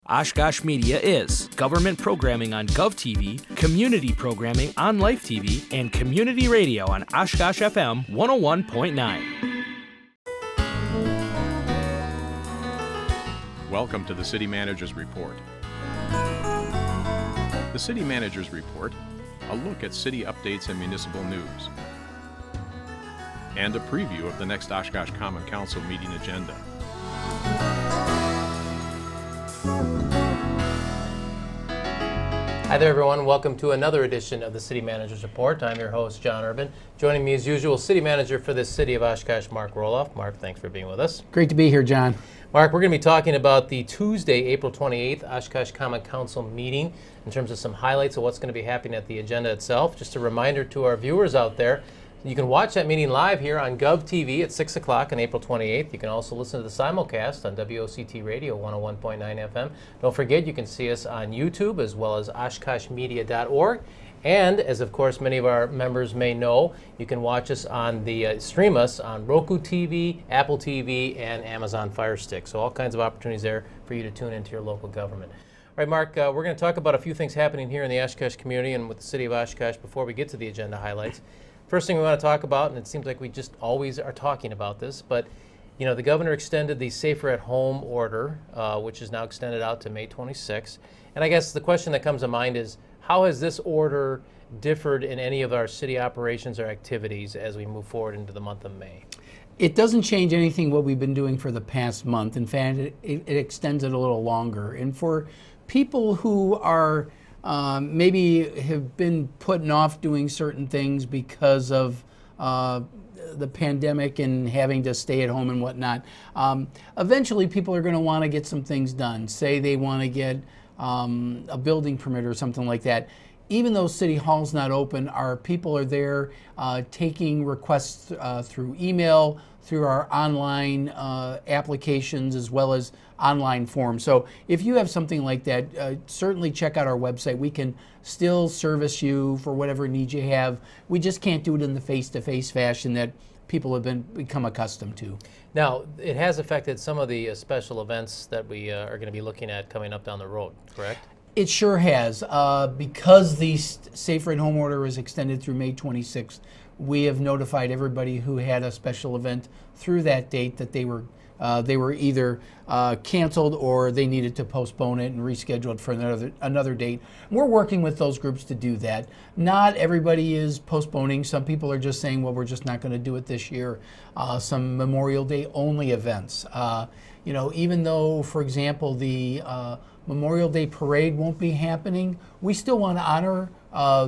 Oshkosh Media is government programming on GovTV, community programming on Life TV, and community radio on Oshkosh FM 101.9. Welcome to the City Manager's Report. The City Manager's Report, a look at city updates and municipal news, and a preview of the next Oshkosh Common Council meeting agenda. Hi there, everyone. Welcome to another edition of the City Manager's Report. I'm your host, John Urban. Joining me as usual, City Manager for the City of Oshkosh, Mark Roloff. Mark, thanks for being with us. Great to be here, John. Mark, we're going to be talking about the Tuesday, April 28th, Oshkosh Common Council meeting in terms of some highlights of what's going to be happening at the agenda itself. Just a reminder to our viewers out there, you can watch that meeting live here on GovTV at 6 o'clock on April 28th. You can also listen to the simulcast on WOCT Radio 101.9 FM. Don't forget, you can see us on YouTube as well as OshkoshMedia.org. And as of course many of our members may know, you can watch us on stream us on Roku TV, Apple TV, and Amazon Fire Stick. So all kinds of opportunities there for you to tune into your local government. All right, Mark, we're going to talk about a few things happening here in the Oshkosh community and with the City of Oshkosh before we get to the agenda highlights. First thing we want to talk about, and it seems like we just always are talking about this, but you know, the governor extended the Safer at Home order, which is now extended out to May 26th. And I guess the question that comes to mind is, how has this order differed in any of our city operations or activities as we move forward into the month of May? It doesn't change anything what we've been doing for the past month. In fact, it extends it a little longer. And for people who are maybe have been putting off doing certain things because of the pandemic and having to stay at home and whatnot, eventually people are going to want to get some things done. Say they want to get a building permit or something like that. Even though City Hall's not open, our people are there taking requests through email, through our online applications, as well as online forms. So if you have something like that, certainly check out our website. We can still service you for whatever needs you have. We just can't do it in the face-to-face fashion that people have become accustomed to. Now, it has affected some of the special events that we are going to be looking at coming up down the road, correct? It sure has. Because the Safer at Home order is extended through May 26th, we have notified everybody who had a special event through that date that they were either canceled or they needed to postpone it and reschedule it for another date. We're working with those groups to do that. Not everybody is postponing. Some people are just saying, well, we're just not going to do it this year. Some Memorial Day only events. You know, even though, for example, the Memorial Day parade won't be happening, we still want to honor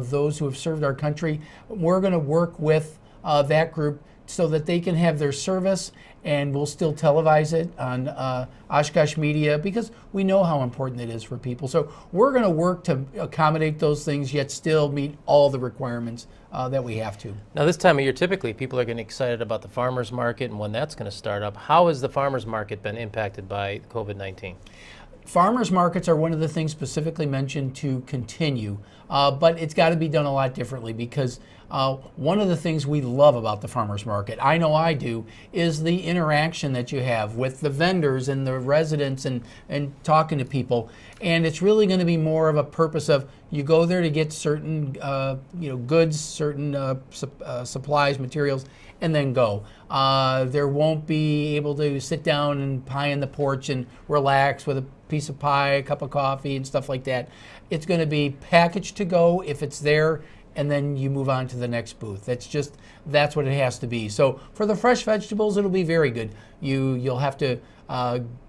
those who have served our country. We're going to work with that group so that they can have their service, and we'll still televise it on Oshkosh Media because we know how important it is for people. So we're going to work to accommodate those things, yet still meet all the requirements that we have to. Now, this time of year, typically people are getting excited about the farmers market and when that's going to start up. How has the farmers market been impacted by COVID-19? Farmers markets are one of the things specifically mentioned to continue, but it's got to be done a lot differently because one of the things we love about the farmers market, I know I do, is the interaction that you have with the vendors and the residents and talking to people. And it's really going to be more of a purpose of you go there to get certain goods, certain supplies, materials, and then go. There won't be able to sit down and pie on the porch and relax with a piece of pie, a cup of coffee, and stuff like that. It's going to be packaged to go if it's there, and then you move on to the next booth. That's what it has to be. So for the fresh vegetables, it'll be very good. You'll have to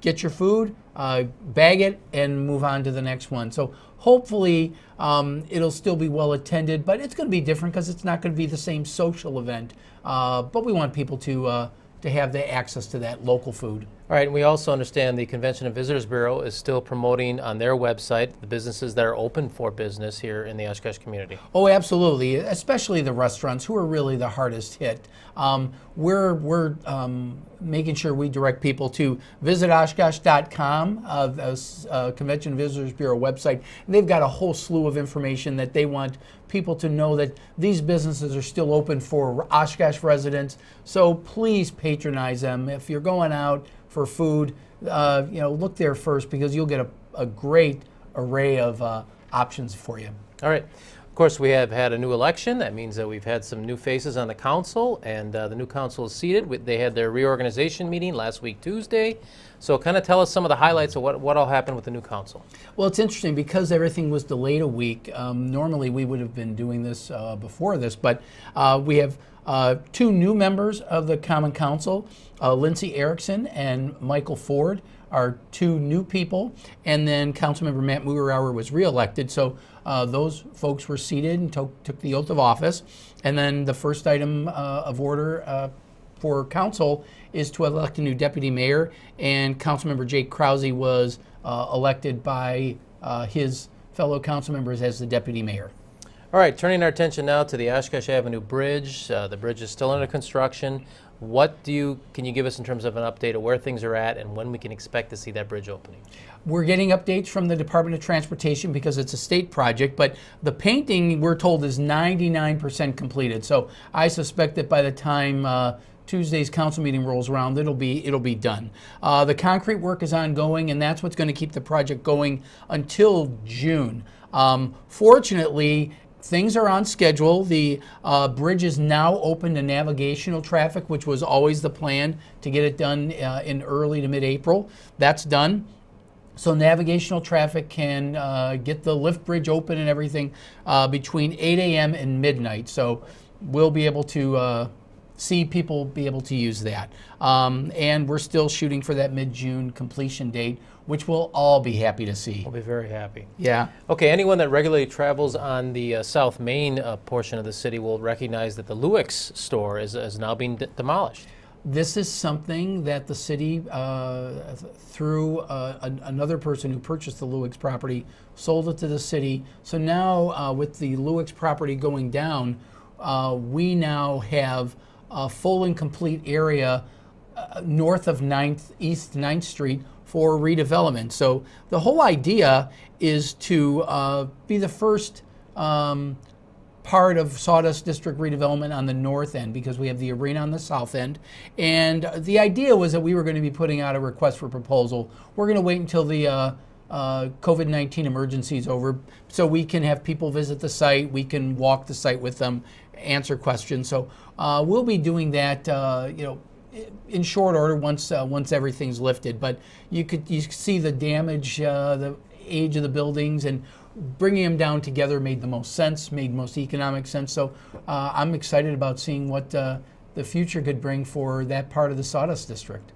get your food, bag it, and move on to the next one. So hopefully it'll still be well attended, but it's going to be different because it's not going to be the same social event. But we want people to have the access to that local food. All right, and we also understand the Convention and Visitors Bureau is still promoting on their website the businesses that are open for business here in the Oshkosh community. Oh, absolutely, especially the restaurants who are really the hardest hit. We're making sure we direct people to visit Oshkosh.com, the Convention and Visitors Bureau website. They've got a whole slew of information that they want people to know that these businesses are still open for Oshkosh residents. So please patronize them. If you're going out for food, look there first because you'll get a a great array of options for you. All right. Of course, we have had a new election. That means that we've had some new faces on the council, and the new council is seated. They had their reorganization meeting last week, Tuesday. So kind of tell us some of the highlights of what all happened with the new council. Well, it's interesting because everything was delayed a week. Normally, we would have been doing this before this, but we have two new members of the Common Council, Lindsay Erickson and Michael Ford are two new people, and then Councilmember Matt Mugerauer was reelected. So those folks were seated and took the oath of office. And then the first item of order for council is to elect a new deputy mayor, and Councilmember Jake Krause was elected by his fellow council members as the deputy mayor. All right, turning our attention now to the Oshkosh Avenue Bridge. The bridge is still under construction. Can you give us in terms of an update of where things are at and when we can expect to see that bridge opening? We're getting updates from the Department of Transportation because it's a state project, but the painting, we're told, is 99% completed. So I suspect that by the time Tuesday's council meeting rolls around, it'll be done. The concrete work is ongoing, and that's what's going to keep the project going until June. Fortunately, things are on schedule. The bridge is now open to navigational traffic, which was always the plan to get it done in early to mid-April. That's done. So navigational traffic can get the lift bridge open and everything between 8 a.m. and midnight. So we'll be able to see people be able to use that. And we're still shooting for that mid-June completion date, which we'll all be happy to see. We'll be very happy. Yeah. Okay, anyone that regularly travels on the South Main portion of the city will recognize that the Lewix store is now being demolished. This is something that the city, through another person who purchased the Lewix property, sold it to the city. So now with the Lewix property going down, we now have a full and complete area north of East 9th Street for redevelopment. So the whole idea is to be the first part of Sawdust District redevelopment on the north end, because we have the arena on the south end. And the idea was that we were going to be putting out a request for proposal. We're going to wait until the COVID-19 emergency is over so we can have people visit the site, we can walk the site with them, answer questions. So we'll be doing that in short order once everything's lifted. But you see the damage, the age of the buildings, and bringing them down together made the most sense, made most economic sense. So I'm excited about seeing what the future could bring for that part of the Sawdust District.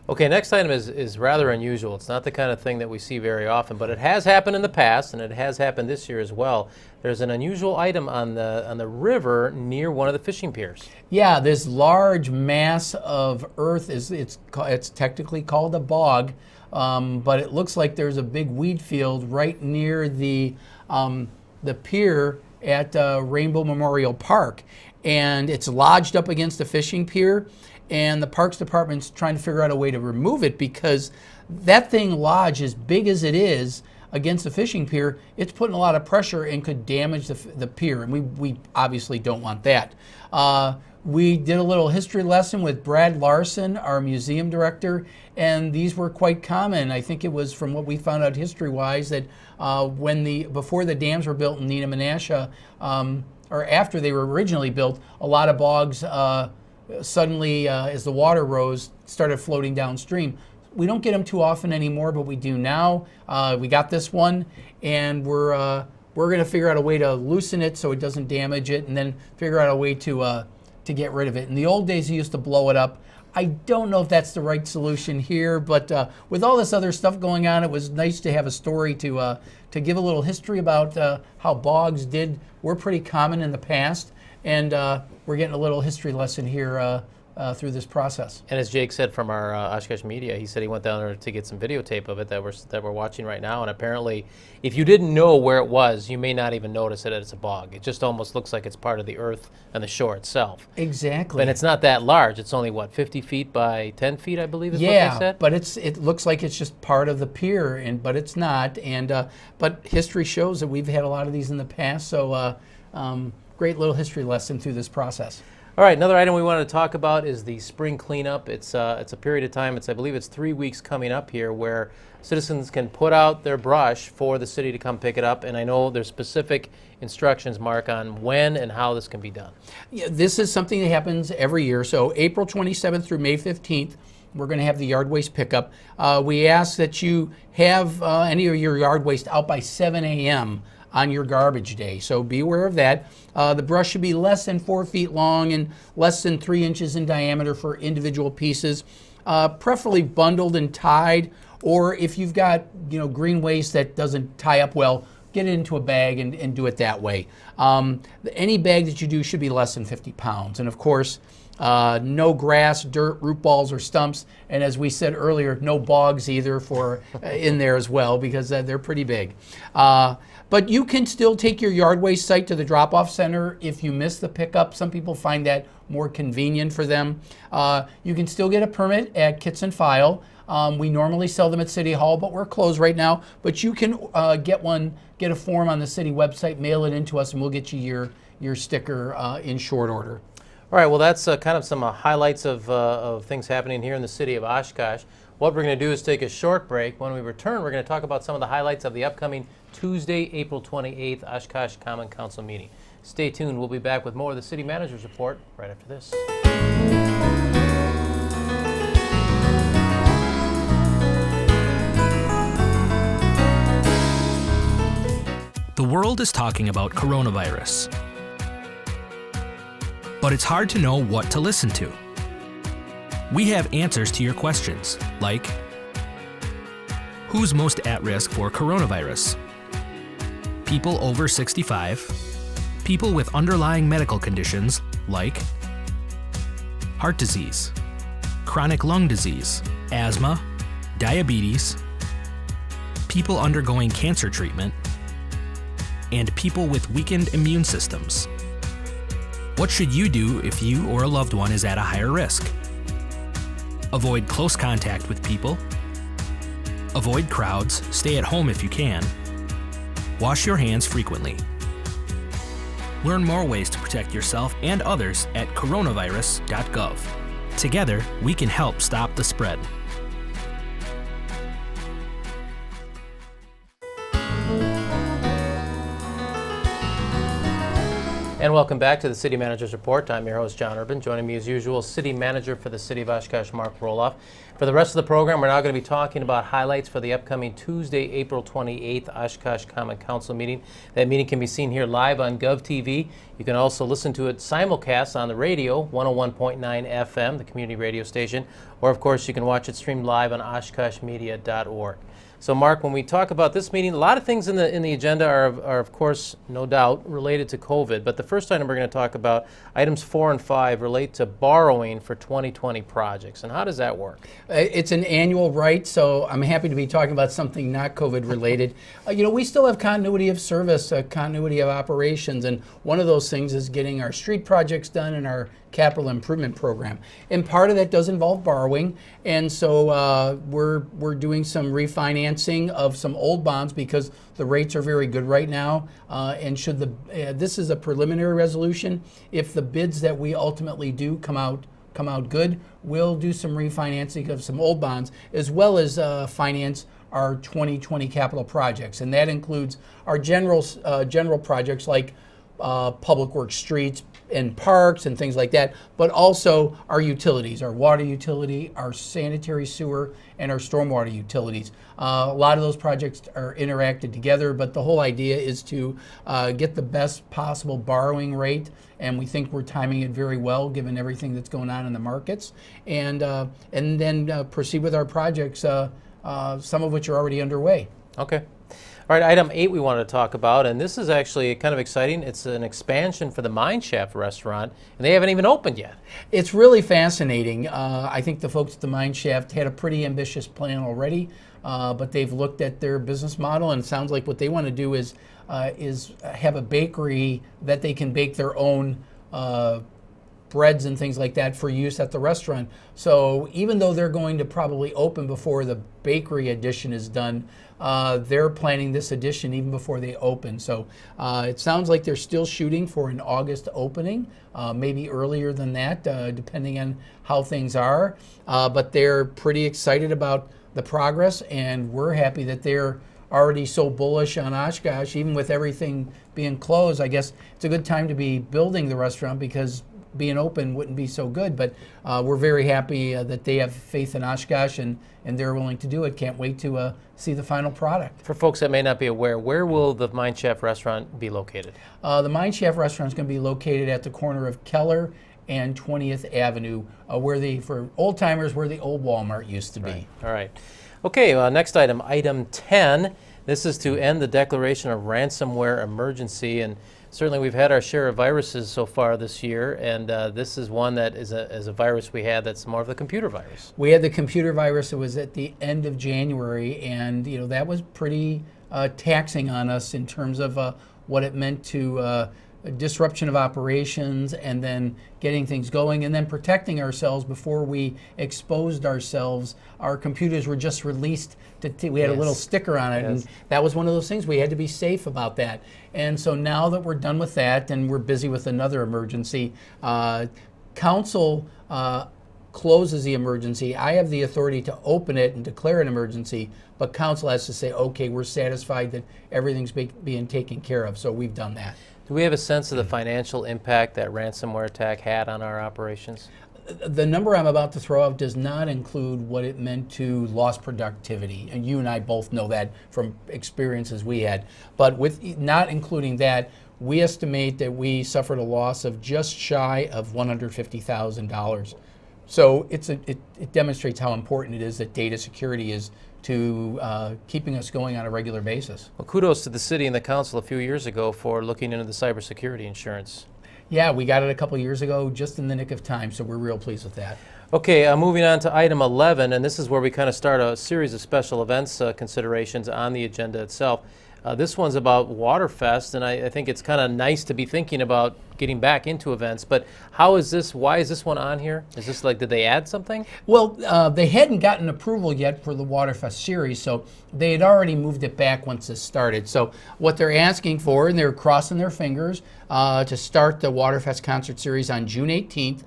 Okay, next item is rather unusual. It's not the kind of thing that we see very often, but it has happened in the past, and it has happened this year as well. There's an unusual item on the river near one of the fishing piers. Yeah, this large mass of earth it's technically called a bog, but it looks like there's a big weed field right near the pier at Rainbow Memorial Park, and it's lodged up against the fishing pier. And the Parks Department's trying to figure out a way to remove it because that thing lodged, as big as it is, against the fishing pier, it's putting a lot of pressure and could damage the pier, and we obviously don't want that. We did a little history lesson with Brad Larson, our museum director, and these were quite common. I think it was from what we found out history-wise that before the dams were built in Neenah Menasha, or after they were originally built, a lot of bogs suddenly, as the water rose, started floating downstream. We don't get them too often anymore, but we do now. We got this one, and we're going to figure out a way to loosen it so it doesn't damage it, and then figure out a way to get rid of it. In the old days, you used to blow it up. I don't know if that's the right solution here, but with all this other stuff going on, it was nice to have a story to give a little history about how bogs were pretty common in the past. And we're getting a little history lesson here through this process. And as Jake said from our Oshkosh Media, he said he went down there to get some videotape of it that we're watching right now. And apparently, if you didn't know where it was, you may not even notice that it's a bog. It just almost looks like it's part of the earth and the shore itself. Exactly. And it's not that large. It's only, 50 feet by 10 feet, I believe is what they said? Yeah, but it looks like it's just part of the pier, but it's not. And but history shows that we've had a lot of these in the past, so great little history lesson through this process. All right, another item we wanted to talk about is the spring cleanup. It's a period of time, I believe it's 3 weeks coming up here, where citizens can put out their brush for the city to come pick it up. And I know there's specific instructions, Mark, on when and how this can be done. Yeah, this is something that happens every year. So April 27th through May 15th, we're going to have the yard waste pickup. We ask that you have any of your yard waste out by 7 a.m. on your garbage day. So be aware of that. The brush should be less than 4 feet long and less than 3 inches in diameter for individual pieces, preferably bundled and tied, or if you've got green waste that doesn't tie up well, get it into a bag and do it that way. Any bag that you do should be less than 50 pounds. And of course, no grass, dirt, root balls, or stumps. And as we said earlier, no bogs either for in there as well, because they're pretty big. But you can still take your yard waste site to the drop-off center if you miss the pickup. Some people find that more convenient for them. You can still get a permit at Kits and File. We normally sell them at City Hall, but we're closed right now. But you can get a form on the city website, mail it in to us, and we'll get you your sticker in short order. All right, well, that's kind of some highlights of things happening here in the city of Oshkosh. What we're going to do is take a short break. When we return, we're going to talk about some of the highlights of the upcoming Tuesday, April 28th Oshkosh Common Council meeting. Stay tuned. We'll be back with more of the City Manager's Report right after this. The world is talking about coronavirus, but it's hard to know what to listen to. We have answers to your questions, like who's most at risk for coronavirus? People over 65, people with underlying medical conditions like heart disease, chronic lung disease, asthma, diabetes, people undergoing cancer treatment, and people with weakened immune systems. What should you do if you or a loved one is at a higher risk? Avoid close contact with people. Avoid crowds, stay at home if you can. Wash your hands frequently. Learn more ways to protect yourself and others at coronavirus.gov. Together, we can help stop the spread. And welcome back to the City Manager's Report. I'm your host, John Urban. Joining me as usual, City Manager for the City of Oshkosh, Mark Roloff. For the rest of the program, we're now going to be talking about highlights for the upcoming Tuesday, April 28th Oshkosh Common Council meeting. That meeting can be seen here live on GovTV. You can also listen to it simulcast on the radio, 101.9 FM, the community radio station, or of course you can watch it streamed live on oshkoshmedia.org. So, Mark, when we talk about this meeting, a lot of things in the agenda are of course, no doubt, related to COVID. But the first item we're going to talk about, items 4 and 5, relate to borrowing for 2020 projects. And how does that work? It's an annual right, so I'm happy to be talking about something not COVID related. We still have continuity of service, continuity of operations, and one of those things is getting our street projects done and our capital improvement program. And part of that does involve borrowing, and so we're doing some refinancing of some old bonds because the rates are very good right now. And should this is a preliminary resolution. If the bids that we ultimately do come out good, we'll do some refinancing of some old bonds as well as finance our 2020 capital projects, and that includes our general projects like public works, streets, and parks and things like that, but also our utilities, our water utility, our sanitary sewer, and our stormwater utilities. A lot of those projects are interacted together, but the whole idea is to get the best possible borrowing rate, and we think we're timing it very well given everything that's going on in the markets, and then proceed with our projects, some of which are already underway. Okay. All right, item 8 we wanted to talk about, and this is actually kind of exciting. It's an expansion for the Mine Shaft restaurant, and they haven't even opened yet. It's really fascinating. I think the folks at the Mine Shaft had a pretty ambitious plan already, but they've looked at their business model, and it sounds like what they want to do is have a bakery that they can bake their own breads and things like that for use at the restaurant. So even though they're going to probably open before the bakery addition is done, they're planning this addition even before they open. So it sounds like they're still shooting for an August opening, maybe earlier than that, depending on how things are. But they're pretty excited about the progress, and we're happy that they're already so bullish on Oshkosh, even with everything being closed. I guess it's a good time to be building the restaurant because being open wouldn't be so good, but we're very happy that they have faith in Oshkosh and they're willing to do it. Can't wait to see the final product. For folks that may not be aware, where will the Mine Chef restaurant be located? The Mine Chef restaurant is going to be located at the corner of Keller and 20th Avenue, for old timers, where the old Walmart used to be. Right. All right. Okay, next item, item 10. This is to end the declaration of ransomware emergency, and certainly we've had our share of viruses so far this year, and this is one that is a virus we had that's more of the computer virus. We had the computer virus. It was at the end of January, and that was pretty taxing on us in terms of what it meant to disruption of operations, and then getting things going, and then protecting ourselves before we exposed ourselves. Our computers were just released. We had a little sticker on it, and that was one of those things. We had to be safe about that. And so now that we're done with that, and we're busy with another emergency, Council closes the emergency. I have the authority to open it and declare an emergency, but Council has to say, okay, we're satisfied that everything's being taken care of. So we've done that. Do we have a sense of the financial impact that ransomware attack had on our operations? The number I'm about to throw out does not include what it meant to lost productivity, and you and I both know that from experiences we had. But with not including that, we estimate that we suffered a loss of just shy of $150,000. So it demonstrates how important it is that data security is to keeping us going on a regular basis. Well, kudos to the city and the council a few years ago for looking into the cybersecurity insurance. Yeah, we got it a couple years ago, just in the nick of time, so we're real pleased with that. Okay, moving on to item 11, and this is where we kind of start a series of special events considerations on the agenda itself. This one's about Waterfest, and I think it's kind of nice to be thinking about getting back into events, but why is this one on here? Is this did they add something? Well, they hadn't gotten approval yet for the Waterfest series, so they had already moved it back once this started. So what they're asking for, and they're crossing their fingers, to start the Waterfest concert series on June 18th,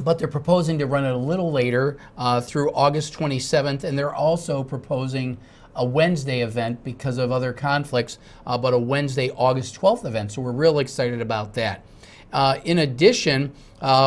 but they're proposing to run it a little later through August 27th, and they're also proposing a Wednesday event because of other conflicts, but a Wednesday, August 12th event. So we're real excited about that. In addition,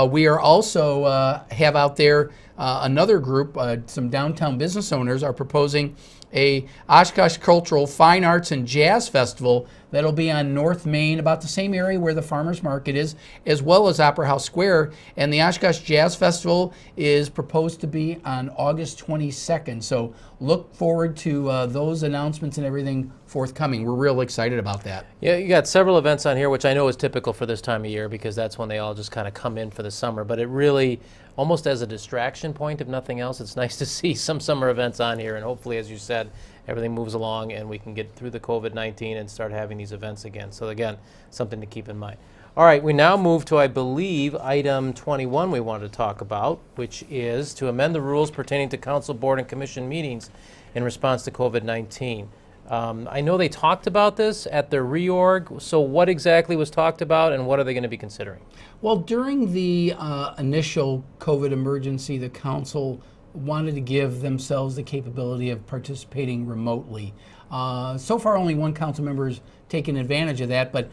we are also have out there another group, some downtown business owners are proposing a Oshkosh Cultural Fine Arts and Jazz Festival that'll be on North Main, about the same area where the Farmers Market is, as well as Opera House Square. And the Oshkosh Jazz Festival is proposed to be on August 22nd. So look forward to those announcements and everything forthcoming. We're real excited about that. Yeah, you got several events on here, which I know is typical for this time of year because that's when they all just kind of come in for the summer. But it really, almost as a distraction point, if nothing else, it's nice to see some summer events on here. And hopefully, as you said, everything moves along and we can get through the COVID-19 and start having these events again. So again, something to keep in mind. All right, we now move to, I believe, item 21 we wanted to talk about, which is to amend the rules pertaining to council, board, and commission meetings in response to COVID-19. I know they talked about this at their reorg, so what exactly was talked about and what are they going to be considering? Well, during the initial COVID emergency, the council wanted to give themselves the capability of participating remotely. So far, only one council member has taken advantage of that, but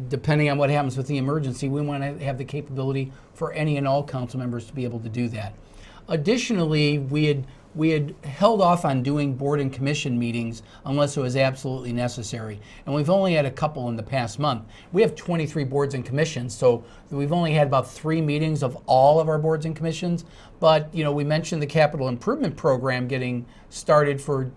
depending on what happens with the emergency, we want to have the capability for any and all council members to be able to do that. Additionally, we had held off on doing board and commission meetings unless it was absolutely necessary. And we've only had a couple in the past month. We have 23 boards and commissions, so we've only had about 3 meetings of all of our boards and commissions. But we mentioned the capital improvement program getting started for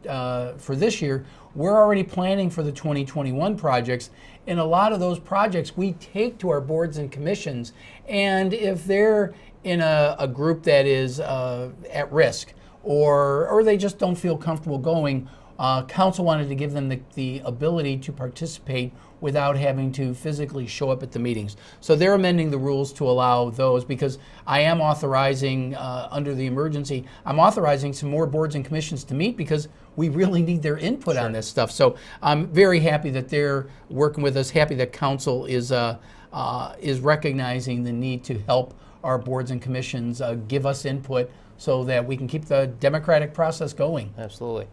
this year. We're already planning for the 2021 projects. And a lot of those projects we take to our boards and commissions. And if they're in a group that is at risk, or they just don't feel comfortable going, Council wanted to give them the ability to participate without having to physically show up at the meetings. So they're amending the rules to allow those, because I am authorizing, under the emergency, I'm authorizing some more boards and commissions to meet because we really need their input on this stuff. So I'm very happy that they're working with us, happy that Council is recognizing the need to help our boards and commissions give us input so that we can keep the democratic process going. Absolutely.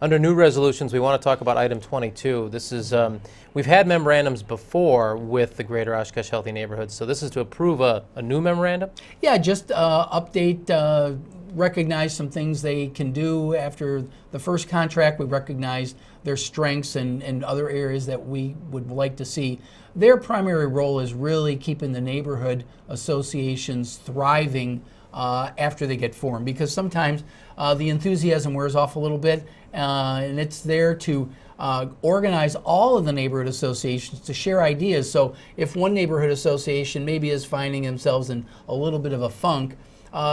Under new resolutions, we want to talk about item 22. This is, we've had memorandums before with the Greater Oshkosh Healthy Neighborhoods, so this is to approve a new memorandum? Yeah, just update, recognize some things they can do after the first contract. We recognize their strengths and other areas that we would like to see. Their primary role is really keeping the neighborhood associations thriving after they get formed, because sometimes the enthusiasm wears off a little bit, and it's there to organize all of the neighborhood associations to share ideas. So if one neighborhood association maybe is finding themselves in a little bit of a funk,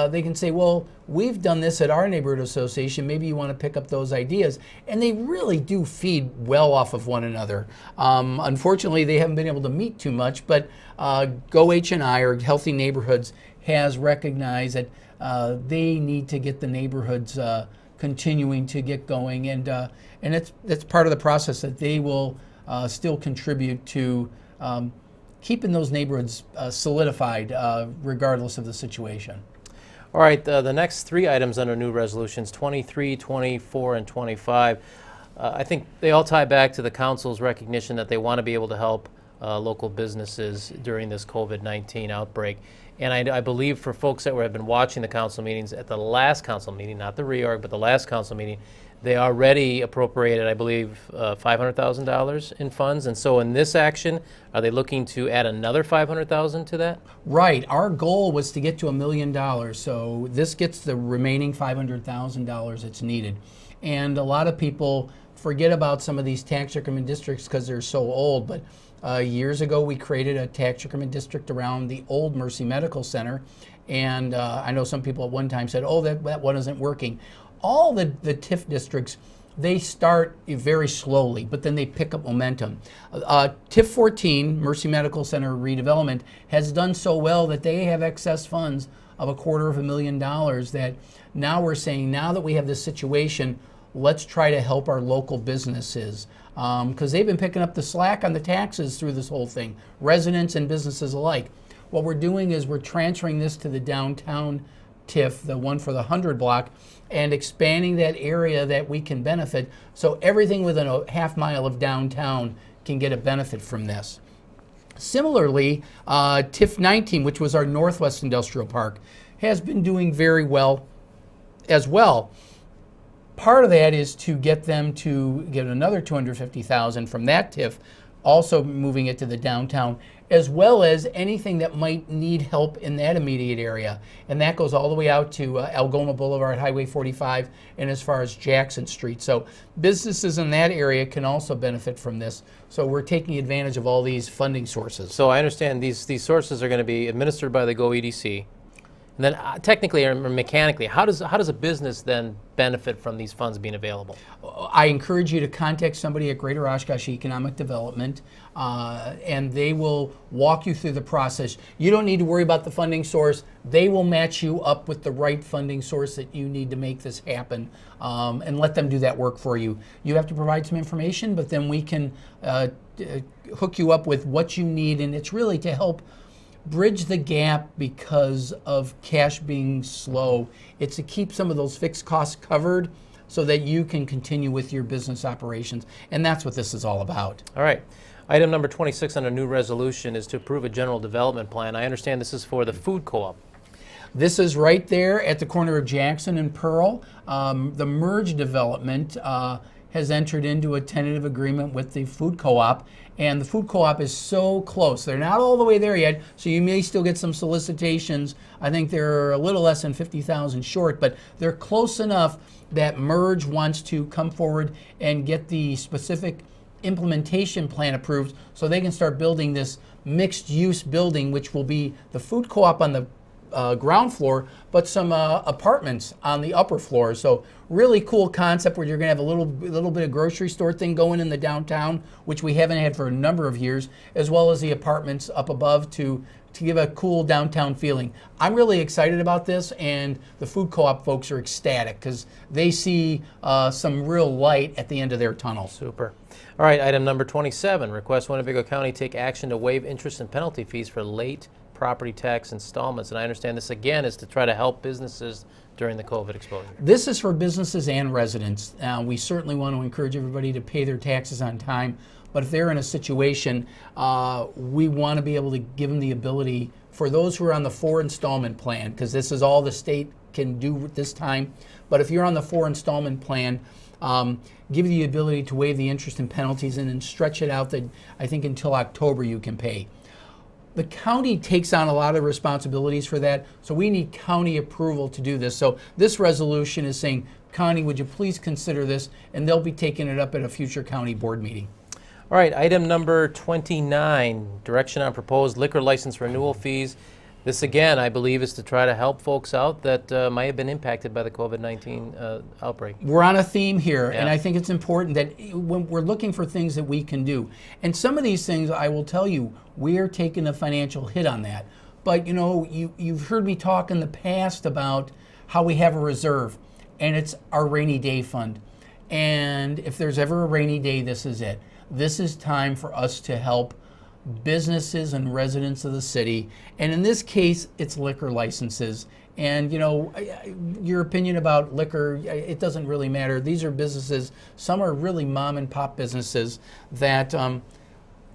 they can say, well, we've done this at our neighborhood association, maybe you want to pick up those ideas. And they really do feed well off of one another. Unfortunately, they haven't been able to meet too much, but GO-H&I, or Healthy Neighborhoods, has recognized that they need to get the neighborhoods continuing to get going, and it's part of the process that they will still contribute to keeping those neighborhoods solidified regardless of the situation. All right, the next three items under new resolutions, 23, 24, and 25, I think they all tie back to the council's recognition that they want to be able to help local businesses during this COVID-19 outbreak. And I believe for folks that have been watching the council meetings, at the last council meeting, not the reorg, but the last council meeting, they already appropriated, I believe, $500,000 in funds. And so in this action, are they looking to add another $500,000 to that? Right. Our goal was to get to $1 million. So this gets the remaining $500,000 that's needed. And a lot of people forget about some of these tax increment districts because they're so old. But years ago, we created a tax increment district around the old Mercy Medical Center. And I know some people at one time said, oh, that one isn't working. All the TIF districts, they start very slowly, but then they pick up momentum. TIF 14, Mercy Medical Center redevelopment, has done so well that they have excess funds of $250,000 that now we're saying, now that we have this situation, let's try to help our local businesses. Because they've been picking up the slack on the taxes through this whole thing, residents and businesses alike. What we're doing is we're transferring this to the downtown TIF, the one for the 100 block, and expanding that area that we can benefit, so everything within a half mile of downtown can get a benefit from this. Similarly, TIF 19, which was our Northwest Industrial Park, has been doing very well as well. Part of that is to get them to get another $250,000 from that TIF, also moving it to the downtown, as well as anything that might need help in that immediate area. And that goes all the way out to Algoma Boulevard, Highway 45, and as far as Jackson Street. So businesses in that area can also benefit from this. So we're taking advantage of all these funding sources. So I understand these sources are going to be administered by the GO EDC. And then technically or mechanically, how does a business then benefit from these funds being available? I encourage you to contact somebody at Greater Oshkosh Economic Development, and they will walk you through the process. You don't need to worry about the funding source. They will match you up with the right funding source that you need to make this happen, and let them do that work for you. You have to provide some information, but then we can hook you up with what you need, and it's really to help bridge the gap because of cash being slow. It's to keep some of those fixed costs covered so that you can continue with your business operations. And that's what this is all about. All right. Item number 26 on a new resolution is to approve a general development plan. I understand this is for the food co-op. This is right there at the corner of Jackson and Pearl. The merge development has entered into a tentative agreement with the food co-op, and the food co-op is so close. They're not all the way there yet, so you may still get some solicitations. I think they're a little less than 50,000 short, but they're close enough that merge wants to come forward and get the specific implementation plan approved so they can start building this mixed-use building, which will be the food co-op on the ground floor, but some apartments on the upper floor. So really cool concept where you're going to have a little bit of grocery store thing going in the downtown, which we haven't had for a number of years, as well as the apartments up above to give a cool downtown feeling. I'm really excited about this, and the food co-op folks are ecstatic because they see some real light at the end of their tunnel. Super. All right, item number 27, request Winnebago County take action to waive interest and penalty fees for late property tax installments. And I understand this again is to try to help businesses during the COVID exposure. This is for businesses and residents. We certainly want to encourage everybody to pay their taxes on time. But if they're in a situation, we want to be able to give them the ability for those who are on the 4 installment plan, because this is all the state can do at this time. But if you're on the 4 installment plan, give you the ability to waive the interest and penalties and then stretch it out that I think until October you can pay. The county takes on a lot of responsibilities for that, so we need county approval to do this. So this resolution is saying, county, would you please consider this? And they'll be taking it up at a future county board meeting. All right, item number 29, direction on proposed liquor license renewal fees. This again, I believe, is to try to help folks out that might have been impacted by the COVID-19 outbreak. We're on a theme here, Yeah. and I think it's important that when we're looking for things that we can do, and some of these things, I will tell you, we're taking a financial hit on that. But you know, you've heard me talk in the past about how we have a reserve, and it's our rainy day fund. And if there's ever a rainy day, this is it. This is time for us to help businesses and residents of the city. And in this case, it's liquor licenses. And you know, your opinion about liquor, it doesn't really matter. These are businesses, some are really mom and pop businesses that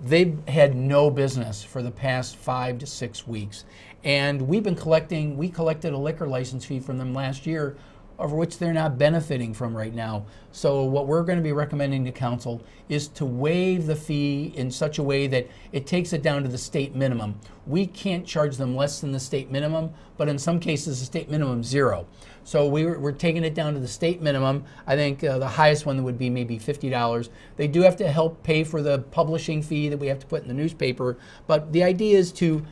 they've had no business for the past 5 to 6 weeks. And we collected a liquor license fee from them last year, over which they're not benefiting from right now. So what we're going to be recommending to council is to waive the fee in such a way that it takes it down to the state minimum. We can't charge them less than the state minimum, but in some cases the state minimum is $0. So we're taking it down to the state minimum. I think the highest one would be maybe $50. They do have to help pay for the publishing fee that we have to put in the newspaper, but the idea is to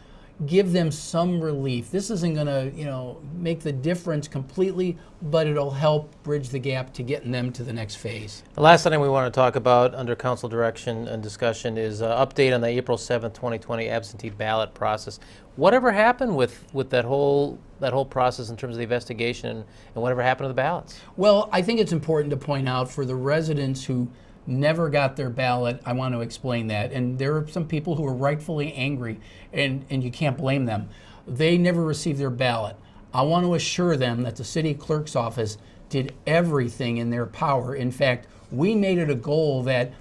give them some relief. This isn't going to, you know, make the difference completely, but it'll help bridge the gap to getting them to the next phase. The last item we want to talk about under council direction and discussion is an update on the April 7th, 2020 absentee ballot process. Whatever happened with that whole process in terms of the investigation and whatever happened to the ballots? Well, I think it's important to point out for the residents who never got their ballot, I want to explain that. And there are some people who are rightfully angry, and you can't blame them. They never received their ballot. I want to assure them that the city clerk's office did everything in their power. In fact, we made it a goal that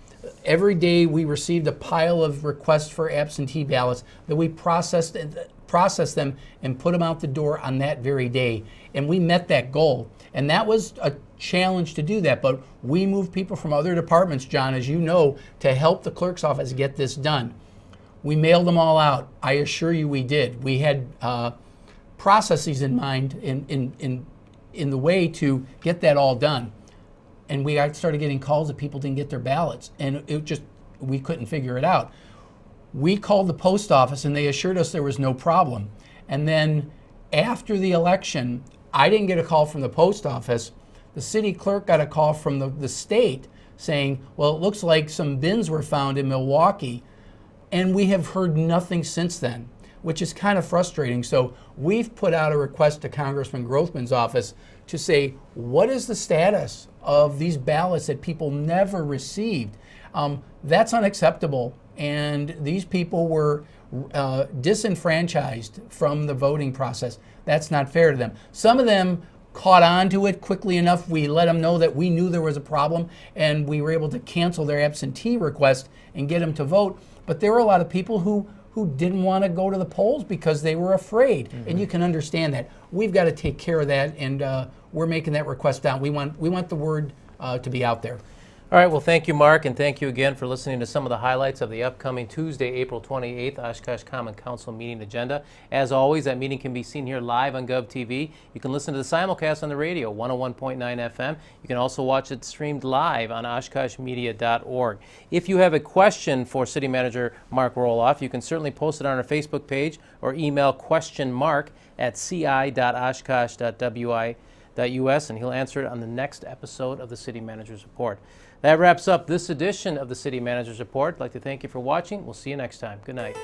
every day we received a pile of requests for absentee ballots, that we processed them and put them out the door on that very day. And we met that goal. And that was a challenge to do that, but we moved people from other departments, John, as you know, to help the clerk's office get this done. We mailed them all out. I assure you we did. We had processes in mind in the way to get that all done. And we started getting calls that people didn't get their ballots, and we couldn't figure it out. We called the post office and they assured us there was no problem. And then after the election, I didn't get a call from the post office. The city clerk got a call from the state saying, well, it looks like some bins were found in Milwaukee. And we have heard nothing since then, which is kind of frustrating. So we've put out a request to Congressman Grothman's office to say, what is the status of these ballots that people never received? That's unacceptable. And these people were disenfranchised from the voting process. That's not fair to them. Some of them caught on to it quickly enough. We let them know that we knew there was a problem, and we were able to cancel their absentee request and get them to vote. But there were a lot of people who didn't want to go to the polls because they were afraid. Mm-hmm. And you can understand that. We've got to take care of that, and we're making that request out. We want the word to be out there. All right, well, thank you, Mark, and thank you again for listening to some of the highlights of the upcoming Tuesday, April 28th Oshkosh Common Council meeting agenda. As always, that meeting can be seen here live on GovTV. You can listen to the simulcast on the radio, 101.9 FM. You can also watch it streamed live on oshkoshmedia.org. If you have a question for City Manager Mark Roloff, you can certainly post it on our Facebook page or email questionmark@ci.oshkosh.wi.us, and he'll answer it on the next episode of the City Manager's Report. That wraps up this edition of the City Manager's Report. I'd like to thank you for watching. We'll see you next time. Good night.